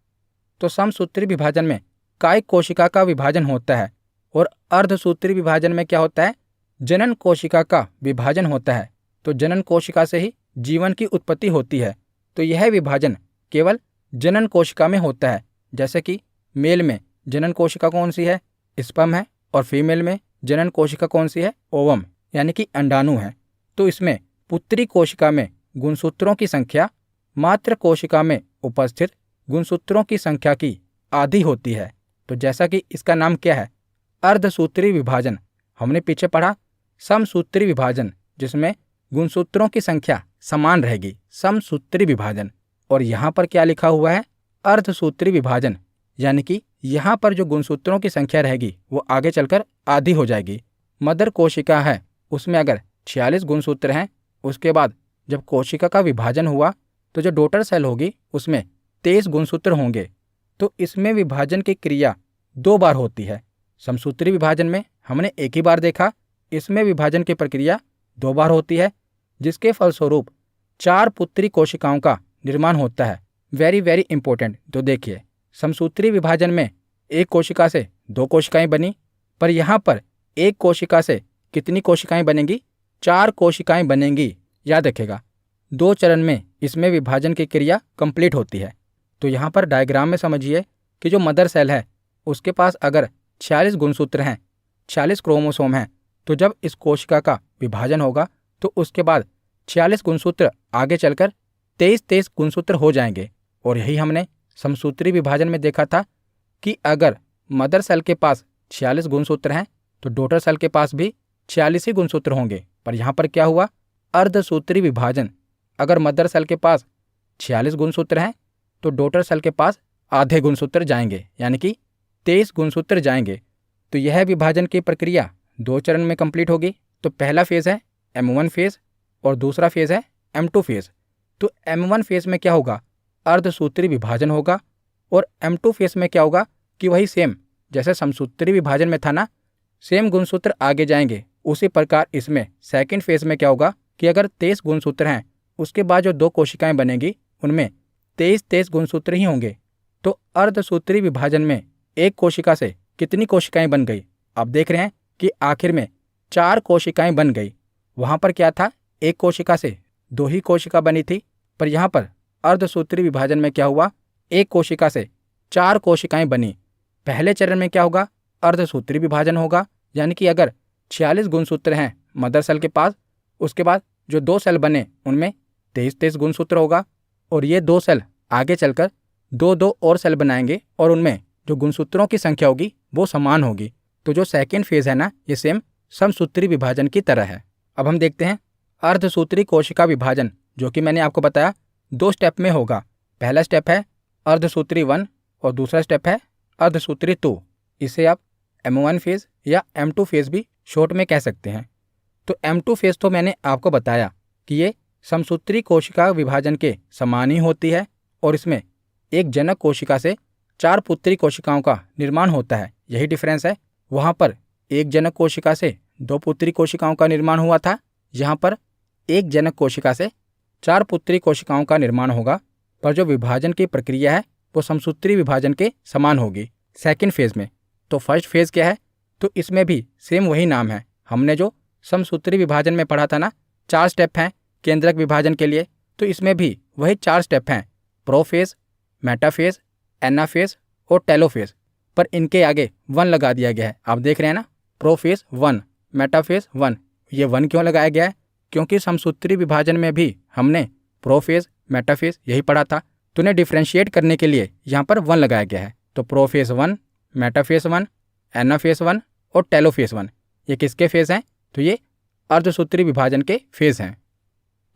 तो समसूत्री विभाजन में काय कोशिका का विभाजन होता है और अर्धसूत्री विभाजन में क्या होता है? जनन कोशिका का विभाजन होता है। तो जनन कोशिका से ही जीवन की उत्पत्ति होती है। तो यह विभाजन केवल जनन कोशिका में होता है। जैसे कि मेल में जनन कोशिका कौन सी है? स्पर्म है। और फीमेल में जनन कोशिका कौन सी है? ओवम, यानी कि अंडाणु है। तो इसमें पुत्री कोशिका में गुणसूत्रों की संख्या मात्र कोशिका में उपस्थित गुणसूत्रों की संख्या की आधी होती है। तो जैसा कि इसका नाम क्या है? अर्धसूत्री विभाजन। हमने पीछे पढ़ा समसूत्री विभाजन, जिसमें गुणसूत्रों की संख्या समान रहेगी, समसूत्री विभाजन। और यहाँ पर क्या लिखा हुआ है? अर्धसूत्री विभाजन, यानी कि यहाँ पर जो गुणसूत्रों की संख्या रहेगी वो आगे चलकर आधी हो जाएगी। मदर कोशिका है, उसमें अगर 46 गुणसूत्र हैं, उसके बाद जब कोशिका का विभाजन हुआ तो जो डॉटर सेल होगी उसमें 23 गुणसूत्र होंगे। तो इसमें विभाजन की क्रिया 2 बार होती है। समसूत्री विभाजन में हमने एक ही बार देखा, इसमें विभाजन की प्रक्रिया 2 बार होती है, जिसके फलस्वरूप 4 पुत्री कोशिकाओं का निर्माण होता है। Very very important. तो देखिए, समसूत्री विभाजन में एक कोशिका से 2 कोशिकाएं बनी, पर यहाँ पर एक कोशिका से कितनी कोशिकाएं बनेंगी? 4 कोशिकाएं बनेंगी। याद रखेगा, 2 चरण में इसमें विभाजन की क्रिया कंप्लीट होती है। तो यहाँ पर डायग्राम में समझिए कि जो मदर सेल है उसके पास अगर 46 गुणसूत्र हैं, 46 क्रोमोसोम हैं, तो जब इस कोशिका का विभाजन होगा तो उसके बाद 46 गुणसूत्र आगे चलकर 23 गुणसूत्र हो जाएंगे। और यही हमने समसूत्री विभाजन में देखा था कि अगर मदर सेल के पास 46 गुणसूत्र हैं तो डॉटर सेल के पास भी 46 ही गुणसूत्र होंगे। पर यहाँ पर क्या हुआ? अर्धसूत्री विभाजन। अगर मदर सेल के पास 46 गुणसूत्र हैं तो डॉटर सेल के पास आधे गुणसूत्र जाएंगे, यानी कि 23 गुणसूत्र जाएंगे। तो यह विभाजन की प्रक्रिया 2 चरण में कंप्लीट होगी। तो पहला फेज है M1 फेज और दूसरा फेज है M2 फेज। तो M1 फेज में क्या होगा? अर्धसूत्री विभाजन होगा। और M2 फेज में क्या होगा कि वही सेम जैसे समसूत्री विभाजन में था ना, सेम गुणसूत्र आगे जाएंगे। उसी प्रकार इसमें सेकंड फेज में क्या होगा कि अगर 23 गुणसूत्र हैं, उसके बाद जो 2 कोशिकाएं बनेगी उनमें 23 गुणसूत्र ही होंगे। तो अर्धसूत्री विभाजन में एक कोशिका से कितनी कोशिकाएं बन गई? आप देख रहे हैं कि आखिर में 4 कोशिकाएं बन गई। वहां पर क्या था? एक कोशिका से 2 ही कोशिका बनी थी, पर यहाँ पर अर्धसूत्री विभाजन में क्या हुआ? एक कोशिका से 4 कोशिकाएं बनी। पहले चरण में क्या होगा? अर्धसूत्री विभाजन होगा, यानी कि अगर 46 गुणसूत्र हैं मदर सेल के पास, उसके बाद जो 2 सेल बने उनमें 23 गुणसूत्र होगा। और ये 2 सेल आगे चलकर 2 और सेल बनाएंगे और उनमें जो गुणसूत्रों की संख्या होगी वो समान होगी। तो जो सेकेंड फेज है ना, ये सेम समसूत्री विभाजन की तरह है। अब हम देखते हैं अर्धसूत्री कोशिका विभाजन, जो कि मैंने आपको बताया 2 स्टेप में होगा। पहला स्टेप है अर्धसूत्री 1 और दूसरा स्टेप है अर्धसूत्री 2। इसे आप M1 फेज या M2 फेज भी शॉर्ट में कह सकते हैं। तो M2 फेज तो मैंने आपको बताया कि ये समसूत्री कोशिका विभाजन के समान ही होती है और इसमें एक जनक कोशिका से 4 पुत्री कोशिकाओं का निर्माण होता है। यही डिफरेंस है। वहाँ पर एक जनक कोशिका से 2 पुत्री कोशिकाओं का निर्माण हुआ था, यहाँ पर एक जनक कोशिका से 4 पुत्री कोशिकाओं का निर्माण होगा। पर जो विभाजन की प्रक्रिया है वो समसूत्री विभाजन के समान होगी सेकंड फेज में। तो फर्स्ट फेज क्या है? तो इसमें भी सेम वही नाम है। हमने जो समसूत्री विभाजन में पढ़ा था ना, 4 स्टेप हैं केंद्रक विभाजन के लिए, तो इसमें भी वही 4 स्टेप हैं, प्रोफेज, मेटाफेज, एनाफेज और टेलोफेज। पर इनके आगे 1 लगा दिया गया है। आप देख रहे हैं ना, प्रोफेज 1, मेटाफेज 1। ये 1 क्यों लगाया गया है? क्योंकि समसूत्री विभाजन में भी हमने प्रोफेज, मेटाफेज यही पढ़ा था, तो उन्हें डिफ्रेंशिएट करने के लिए यहाँ पर 1 लगाया गया है। तो प्रोफेज 1, मेटाफेज 1, एनाफेज 1 और टेलोफेज 1 ये किसके फेज हैं? तो ये अर्धसूत्री विभाजन के फेज हैं।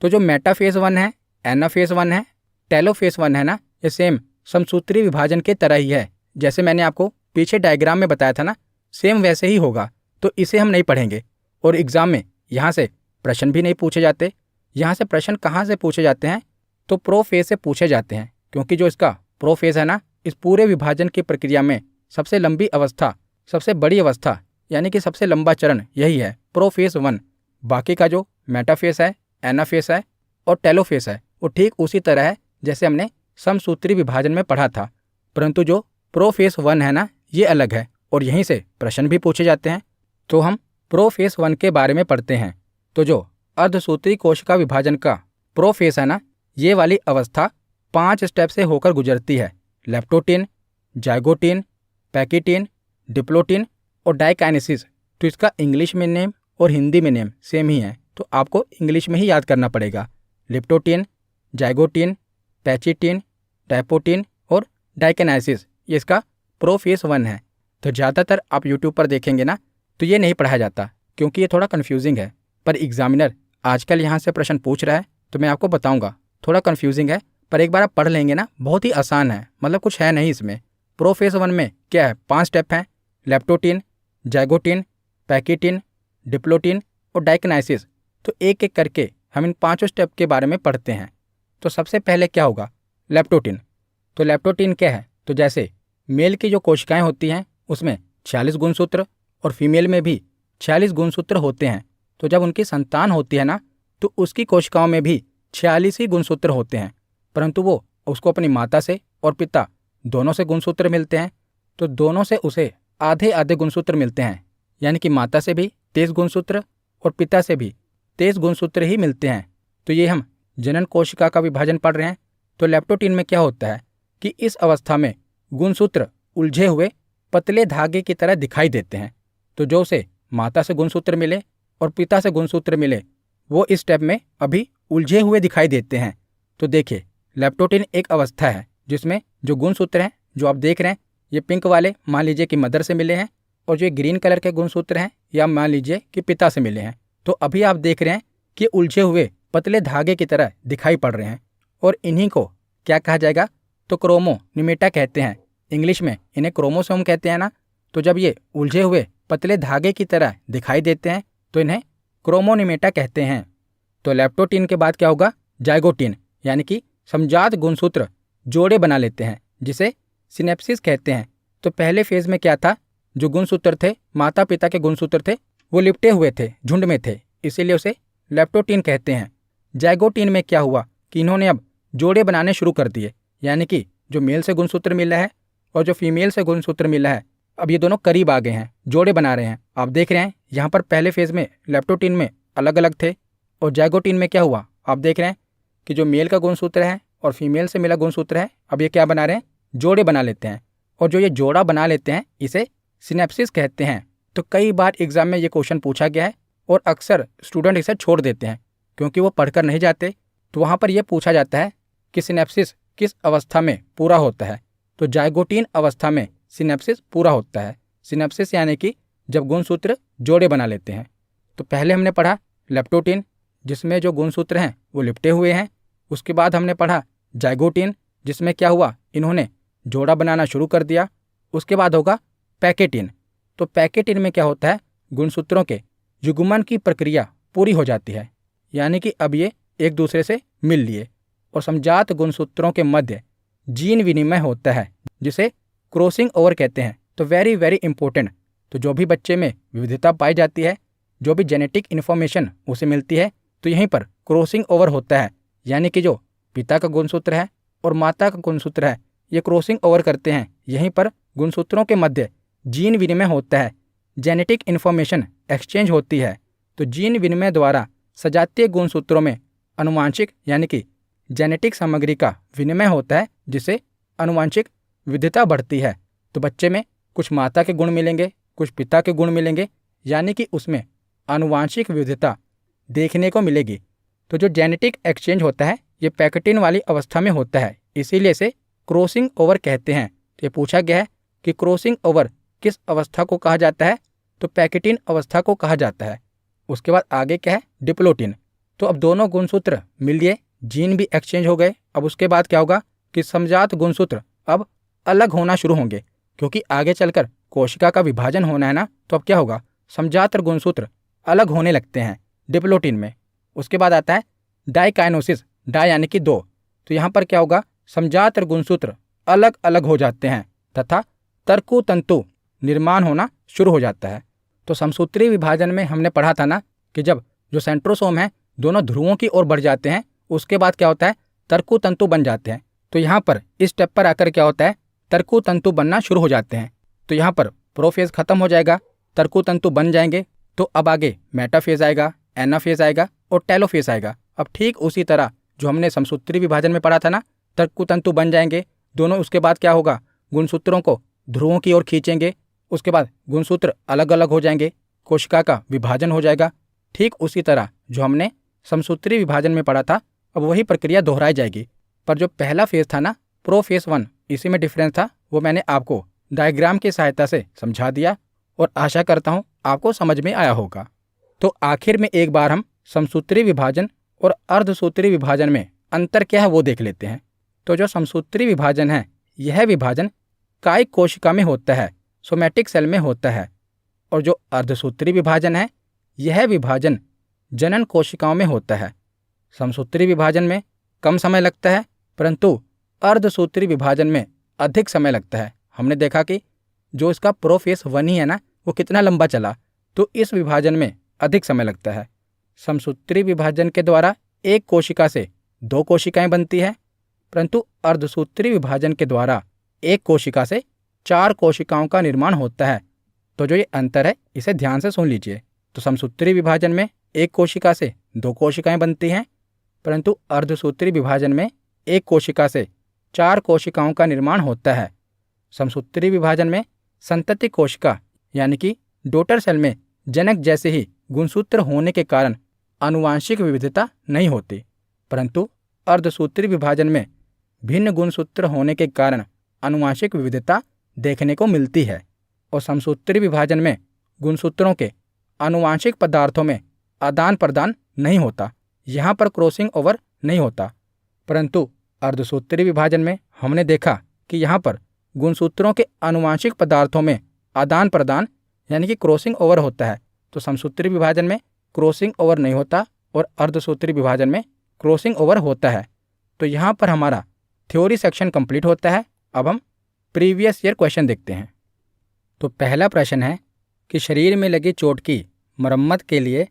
तो जो मेटाफेज 1 है, एनाफेज 1 है, टेलोफेज 1 है ना, ये सेम समसूत्री विभाजन के तरह ही है। जैसे मैंने आपको पीछे डायग्राम में बताया था ना, सेम वैसे ही होगा। तो इसे हम नहीं पढ़ेंगे और एग्जाम में यहाँ से प्रश्न भी नहीं पूछे जाते। यहाँ से प्रश्न कहाँ से पूछे जाते हैं? तो प्रोफेज से पूछे जाते हैं, क्योंकि जो इसका प्रोफेज है ना, इस पूरे विभाजन की प्रक्रिया में सबसे लंबी अवस्था, सबसे बड़ी अवस्था, यानी कि सबसे लंबा चरण यही है, प्रोफेज 1। बाकी का जो मेटाफेज है, एनाफेज है और टेलोफेज है वो ठीक उसी तरह है जैसे हमने समसूत्री विभाजन में पढ़ा था। परंतु जो प्रोफेज 1 है ना, ये अलग है और यहीं से प्रश्न भी पूछे जाते हैं। तो हम प्रोफेज 1 के बारे में पढ़ते हैं। तो जो अर्धसूत्री कोशिका विभाजन का प्रोफेज है ना, ये वाली अवस्था 5 स्टेप से होकर गुजरती है। लेप्टोटीन, जाइगोटीन, पैकिटीन, डिप्लोटीन और डाइकाइनेसिस। तो इसका इंग्लिश में नेम और हिंदी में नेम सेम ही है, तो आपको इंग्लिश में ही याद करना पड़ेगा। लेप्टोटीन, जाइगोटीन, पैचिटीन, डाइपोटीन और डाइकाइनेसिस, ये इसका प्रोफेज 1 है। तो ज़्यादातर आप यूट्यूब पर देखेंगे ना, तो ये नहीं पढ़ाया जाता क्योंकि ये थोड़ा कन्फ्यूजिंग है। पर एग्जामिनर आजकल यहाँ से प्रश्न पूछ रहा है तो मैं आपको बताऊंगा, थोड़ा कन्फ्यूजिंग है, पर एक बार आप पढ़ लेंगे ना, बहुत ही आसान है, मतलब कुछ है नहीं इसमें। प्रोफेज 1 में क्या है? 5 स्टेप हैं, लेप्टोटीन, जाइगोटीन, पैकिटीन, डिप्लोटीन और डाइकाइनेसिस। तो एक एक करके हम इन 5 स्टेप के बारे में पढ़ते हैं। तो सबसे पहले क्या होगा? लेप्टोटीन। तो लेप्टोटीन क्या है? तो जैसे मेल की जो कोशिकाएं होती हैं उसमें 46 गुणसूत्र और फीमेल में भी 46 गुणसूत्र होते हैं। तो जब उनकी संतान होती है ना, तो उसकी कोशिकाओं में भी 46 ही गुणसूत्र होते हैं, परंतु वो उसको अपनी माता से और पिता दोनों से गुणसूत्र मिलते हैं। तो दोनों से उसे आधे आधे गुणसूत्र मिलते हैं, यानी कि माता से भी 23 गुणसूत्र और पिता से भी 23 गुणसूत्र ही मिलते हैं। तो ये हम जनन कोशिका का विभाजन पढ़ रहे हैं। तो लेप्टोटीन में क्या होता है कि इस अवस्था में गुणसूत्र उलझे हुए पतले धागे की तरह दिखाई देते हैं। तो जो उसे माता से गुणसूत्र मिले और पिता से गुणसूत्र मिले, वो इस स्टेप में अभी उलझे हुए दिखाई देते हैं। तो देखिए, लेप्टोटीन एक अवस्था है जिसमें जो गुणसूत्र हैं जो आप देख रहे हैं, ये पिंक वाले मान लीजिए कि मदर से मिले हैं, और जो ग्रीन कलर के गुणसूत्र हैं या मान लीजिए कि पिता से मिले हैं। तो अभी आप देख रहे हैं कि उलझे हुए पतले धागे की तरह दिखाई पड़ रहे हैं, और इन्हीं को क्या कहा जाएगा, तो क्रोमोनिमेटा कहते हैं। इंग्लिश में इन्हें क्रोमोसोम कहते हैं ना। तो जब ये उलझे हुए पतले धागे की तरह दिखाई देते हैं तो इन्हें क्रोमोनिमेटा कहते हैं। तो लेप्टोटीन के बाद क्या होगा, जाइगोटीन, यानी कि समजात गुणसूत्र जोड़े बना लेते हैं, जिसे सिनेप्सिस कहते हैं। तो पहले फेज में क्या था, जो गुणसूत्र थे माता पिता के गुणसूत्र थे वो लिपटे हुए थे, झुंड में थे, इसीलिए उसे लेप्टोटीन कहते हैं। जाइगोटीन में क्या हुआ कि इन्होंने अब जोड़े बनाने शुरू कर दिए, यानी कि जो मेल से गुणसूत्र मिला है और जो फीमेल से गुणसूत्र मिला है, अब ये दोनों करीब आ गए हैं, जोड़े बना रहे हैं। आप देख रहे हैं यहाँ पर पहले फेज में लेप्टोटीन में अलग अलग थे, और जाइगोटीन में क्या हुआ, आप देख रहे हैं कि जो मेल का गुणसूत्र है और फीमेल से मिला गुणसूत्र है, अब ये क्या बना रहे हैं, जोड़े बना लेते हैं। और जो ये जोड़ा बना लेते हैं इसे सिनेप्सिस कहते हैं। तो कई बार एग्जाम में ये क्वेश्चन पूछा गया है, और अक्सर स्टूडेंट इसे छोड़ देते हैं क्योंकि वो पढ़कर नहीं जाते। तो वहाँ पर यह पूछा जाता है कि सिनेप्सिस किस अवस्था में पूरा होता है। तो जाइगोटीन अवस्था में सिनेप्सिस पूरा होता है। सिनेप्सिस यानी कि जब गुणसूत्र जोड़े बना लेते हैं। तो पहले हमने पढ़ा लेप्टोटीन, जिसमें जो गुणसूत्र हैं वो लिपटे हुए हैं। उसके बाद हमने पढ़ा जाइगोटीन, जिसमें क्या हुआ, इन्होंने जोड़ा बनाना शुरू कर दिया। उसके बाद होगा पैकेटीन। तो पैकेटीन में क्या होता है, गुणसूत्रों के युग्मन की प्रक्रिया पूरी हो जाती है, यानी कि अब ये एक दूसरे से मिल लिए, और समजात गुणसूत्रों के मध्य जीन विनिमय होता है, जिसे क्रॉसिंग ओवर कहते हैं। तो वेरी वेरी इंपॉर्टेंट। तो जो भी बच्चे में विविधता पाई जाती है, जो भी जेनेटिक इन्फॉर्मेशन उसे मिलती है, तो यहीं पर क्रॉसिंग ओवर होता है, यानी कि जो पिता का गुणसूत्र है और माता का गुणसूत्र है, ये क्रॉसिंग ओवर करते हैं। यहीं पर गुणसूत्रों के मध्य जीन विनिमय होता है, जेनेटिक इन्फॉर्मेशन एक्सचेंज होती है। तो जीन विनिमय द्वारा सजातीय गुणसूत्रों में आनुवांशिक यानी कि जेनेटिक सामग्री का विनिमय होता है, जिससे आनुवांशिक विविधता बढ़ती है। तो बच्चे में कुछ माता के गुण मिलेंगे, कुछ पिता के गुण मिलेंगे, यानी कि उसमें आनुवांशिक विविधता देखने को मिलेगी। तो जो जेनेटिक एक्सचेंज होता है ये पैकेटीन वाली अवस्था में होता है, इसीलिए इसे क्रॉसिंग ओवर कहते हैं। तो ये पूछा गया है कि क्रॉसिंग ओवर किस अवस्था को कहा जाता है, तो पैकेटीन अवस्था को कहा जाता है। उसके बाद आगे क्या है, डिप्लोटीन। तो अब दोनों गुणसूत्र मिल लिए, जीन भी एक्सचेंज हो गए। अब उसके बाद क्या होगा कि समजात गुणसूत्र अब अलग होना शुरू होंगे, क्योंकि आगे चलकर कोशिका का विभाजन होना है ना। तो अब क्या होगा, समजात गुणसूत्र अलग होने लगते हैं डिप्लोटीन में। उसके बाद आता है डाइकाइनोसिस, डाई यानी कि दो। तो यहाँ पर क्या होगा, समजात गुणसूत्र अलग अलग हो जाते हैं तथा तर्कु तंतु निर्माण होना शुरू हो जाता है। तो समसूत्री विभाजन में हमने पढ़ा था ना कि जब जो सेंट्रोसोम है दोनों ध्रुवों की ओर बढ़ जाते हैं, उसके बाद क्या होता है, तर्कु तंतु बन जाते हैं। तो यहाँ पर इस स्टेप पर आकर क्या होता है, तर्कु तंतु बनना शुरू हो जाते हैं। तो यहाँ पर प्रोफेज खत्म हो जाएगा, तर्कु तंतु बन जाएंगे। तो अब आगे मेटाफेज आएगा, एनाफेज आएगा और टेलोफेज आएगा। अब ठीक उसी तरह जो हमने समसूत्री विभाजन में पढ़ा था ना, तर्कु तंतु बन जाएंगे दोनों। उसके बाद क्या होगा, गुणसूत्रों को ध्रुवों की ओर खींचेंगे। उसके बाद गुणसूत्र अलग अलग हो जाएंगे, कोशिका का विभाजन हो जाएगा। ठीक उसी तरह जो हमने समसूत्री विभाजन में पढ़ा था, अब वही प्रक्रिया दोहराई जाएगी। पर जो पहला फेज था ना, प्रोफेज 1, इसी में डिफरेंस था, वो मैंने आपको डायग्राम की सहायता से समझा दिया, और आशा करता हूँ आपको समझ में आया होगा। तो आखिर में एक बार हम समसूत्री विभाजन और अर्धसूत्री विभाजन में अंतर क्या है वो देख लेते हैं। तो जो समसूत्री विभाजन है, यह विभाजन कायिक कोशिका में होता है, सोमैटिक सेल में होता है। और जो अर्धसूत्री विभाजन है, यह विभाजन जनन कोशिकाओं में होता है। समसूत्री विभाजन में कम समय लगता है, परंतु अर्धसूत्री विभाजन में अधिक समय लगता है। हमने देखा कि जो इसका प्रोफेस 1 ही है ना, वो कितना लंबा चला, तो इस विभाजन में अधिक समय लगता है। समसूत्री विभाजन के द्वारा एक कोशिका से 2 कोशिकाएं बनती है, परंतु अर्धसूत्री विभाजन के द्वारा एक कोशिका से 4 कोशिकाओं का निर्माण होता है। तो जो ये अंतर है इसे ध्यान से सुन लीजिए। तो समसूत्री विभाजन में एक कोशिका से 2 कोशिकाएं बनती हैं, परंतु अर्धसूत्री विभाजन में एक कोशिका से 4 कोशिकाओं का निर्माण होता है। समसूत्री विभाजन में संतति कोशिका यानी कि डॉटर सेल में जनक जैसे ही गुणसूत्र होने के कारण आनुवांशिक विविधता नहीं होती, परंतु अर्धसूत्री विभाजन में भिन्न गुणसूत्र होने के कारण आनुवांशिक विविधता देखने को मिलती है। और समसूत्री विभाजन में गुणसूत्रों के आनुवांशिक पदार्थों में आदान प्रदान नहीं होता, यहाँ पर क्रॉसिंग ओवर नहीं होता। परंतु अर्धसूत्री विभाजन में हमने देखा कि यहाँ पर गुणसूत्रों के आनुवांशिक पदार्थों में आदान प्रदान यानी कि क्रॉसिंग ओवर होता है। तो समसूत्री विभाजन में क्रॉसिंग ओवर नहीं होता और अर्धसूत्री विभाजन में क्रॉसिंग ओवर होता है। तो यहाँ पर हमारा थ्योरी सेक्शन कंप्लीट होता है। अब हम प्रीवियस ईयर क्वेश्चन देखते हैं। तो पहला प्रश्न है कि शरीर में लगी चोट की मरम्मत के लिए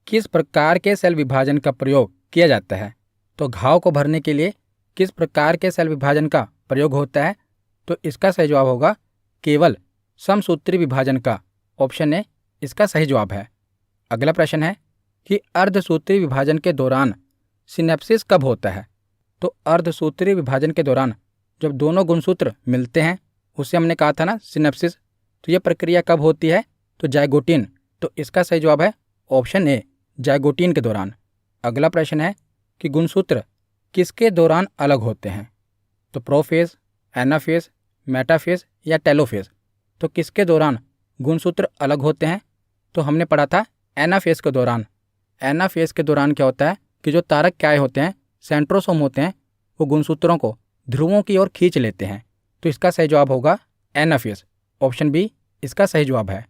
किस प्रकार के सेल विभाजन का प्रयोग किया जाता है। तो घाव को भरने के लिए किस प्रकार के सेल विभाजन का प्रयोग होता है। तो इसका सही जवाब होगा केवल समसूत्री विभाजन का। ऑप्शन ए इसका सही जवाब है। अगला प्रश्न है कि अर्धसूत्री विभाजन के दौरान सिनेप्सिस कब होता है। तो अर्धसूत्री विभाजन के दौरान जब दोनों गुणसूत्र मिलते हैं उसे हमने कहा था ना सिनेप्सिस, तो यह प्रक्रिया कब होती है। तो जाइगोटिन। तो इसका सही जवाब है ऑप्शन ए जाइगोटिन के दौरान। अगला प्रश्न है कि गुणसूत्र किसके दौरान अलग होते हैं। तो प्रोफेज, एनाफेज, मेटाफेज या टेलोफेज। तो किसके दौरान गुणसूत्र अलग होते हैं। तो हमने पढ़ा था एनाफेज के दौरान। एनाफेज के दौरान क्या होता है कि जो तारक क्या होते हैं, सेंट्रोसोम होते हैं, वो गुणसूत्रों को ध्रुवों की ओर खींच लेते हैं। तो इसका सही जवाब होगा एनाफेज। ऑप्शन बी इसका सही जवाब है।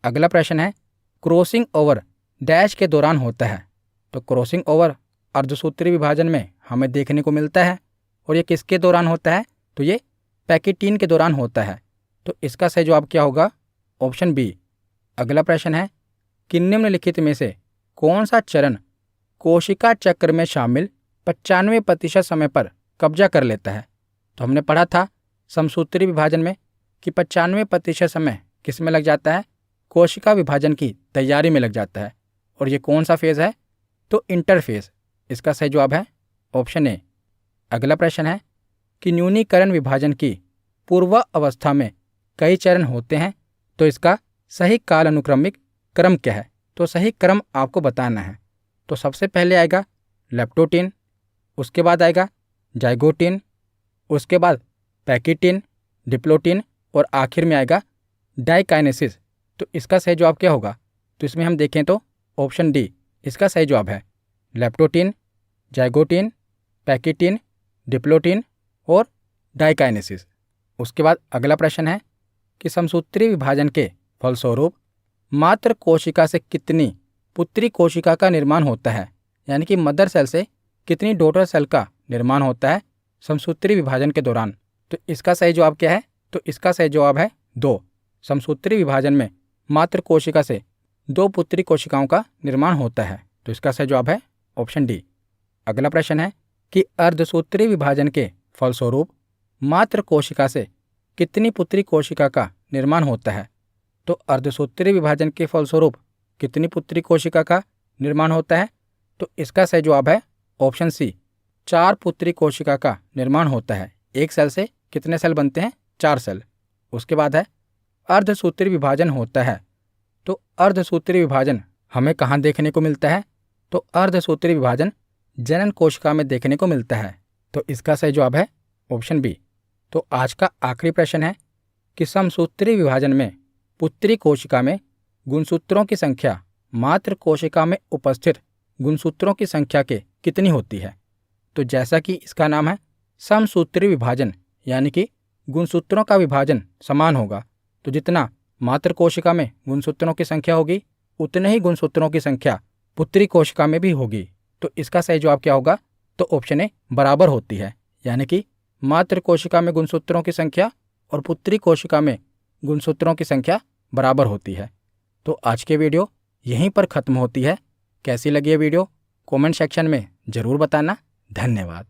अगला प्रश्न है क्रॉसिंग ओवर डैश के दौरान होता है। तो क्रॉसिंग ओवर अर्धसूत्री विभाजन में हमें देखने को मिलता है और ये किसके दौरान होता है। तो ये पैकेटीन के दौरान होता है। तो इसका सही जवाब क्या होगा। Option B. अगला प्रश्न है कि निम्नलिखित में से कौन सा चरण कोशिका चक्र में शामिल 95% समय पर कब्जा कर लेता है। तो हमने पढ़ा था समसूत्री विभाजन में कि 95% समय किस में लग जाता है, कोशिका विभाजन की तैयारी में लग जाता है। और ये कौन सा फेज है। तो इंटरफेज। इसका सही जवाब है ऑप्शन ए। अगला प्रश्न है कि न्यूनीकरण विभाजन की पूर्व अवस्था में कई चरण होते हैं। तो इसका सही काल अनुक्रमिक क्रम क्या है। तो सही क्रम आपको बताना है। तो सबसे पहले आएगा लेप्टोटिन, उसके बाद आएगा जाइगोटिन, उसके बाद पैकेटिन, डिप्लोटिन और आखिर में आएगा डाइकाइनेसिस। तो इसका सही जवाब क्या होगा। तो इसमें हम देखें तो ऑप्शन डी इसका सही जवाब है। लेप्टोटिन, जाइगोटिन, पैकेटिन, डिप्लोटिन और डाइकाइनेसिस। उसके बाद अगला प्रश्न है कि समसूत्री विभाजन के फलस्वरूप मात्र कोशिका से कितनी पुत्री कोशिका का निर्माण होता है, यानी कि मदर सेल से कितनी डॉटर सेल का निर्माण होता है समसूत्री विभाजन के दौरान। तो इसका सही जवाब क्या है। तो इसका सही जवाब है 2। समसूत्री विभाजन में मात्र कोशिका से 2 पुत्री कोशिकाओं का निर्माण होता है। तो इसका सही जवाब है ऑप्शन डी। अगला प्रश्न है कि अर्धसूत्री विभाजन के फलस्वरूप मात्र कोशिका से कितनी पुत्री कोशिका का निर्माण होता है। तो अर्धसूत्री विभाजन के फलस्वरूप कितनी पुत्री कोशिका का निर्माण होता है। तो इसका सही जवाब है ऑप्शन सी 4 पुत्री कोशिका का निर्माण होता है। एक सेल से कितने सेल बनते हैं, 4 सेल। उसके बाद है अर्धसूत्री विभाजन होता है। तो अर्धसूत्री विभाजन हमें कहाँ देखने को मिलता है। तो अर्धसूत्री विभाजन जनन कोशिका में देखने को मिलता है। तो इसका सही जवाब है ऑप्शन बी। तो आज का आखिरी प्रश्न है कि समसूत्री विभाजन में पुत्री कोशिका में गुणसूत्रों की संख्या मात्र कोशिका में उपस्थित गुणसूत्रों की संख्या के कितनी होती है। तो जैसा कि इसका नाम है समसूत्री विभाजन, यानी कि गुणसूत्रों का विभाजन समान होगा। तो जितना मात्र कोशिका में गुणसूत्रों की संख्या होगी उतने ही गुणसूत्रों की संख्या पुत्री कोशिका में भी होगी। तो इसका सही जवाब क्या होगा। तो ऑप्शन ए बराबर होती है, यानी कि मातृ कोशिका में गुणसूत्रों की संख्या और पुत्री कोशिका में गुणसूत्रों की संख्या बराबर होती है। तो आज की वीडियो यहीं पर ख़त्म होती है। कैसी लगी ये वीडियो कमेंट सेक्शन में ज़रूर बताना। धन्यवाद।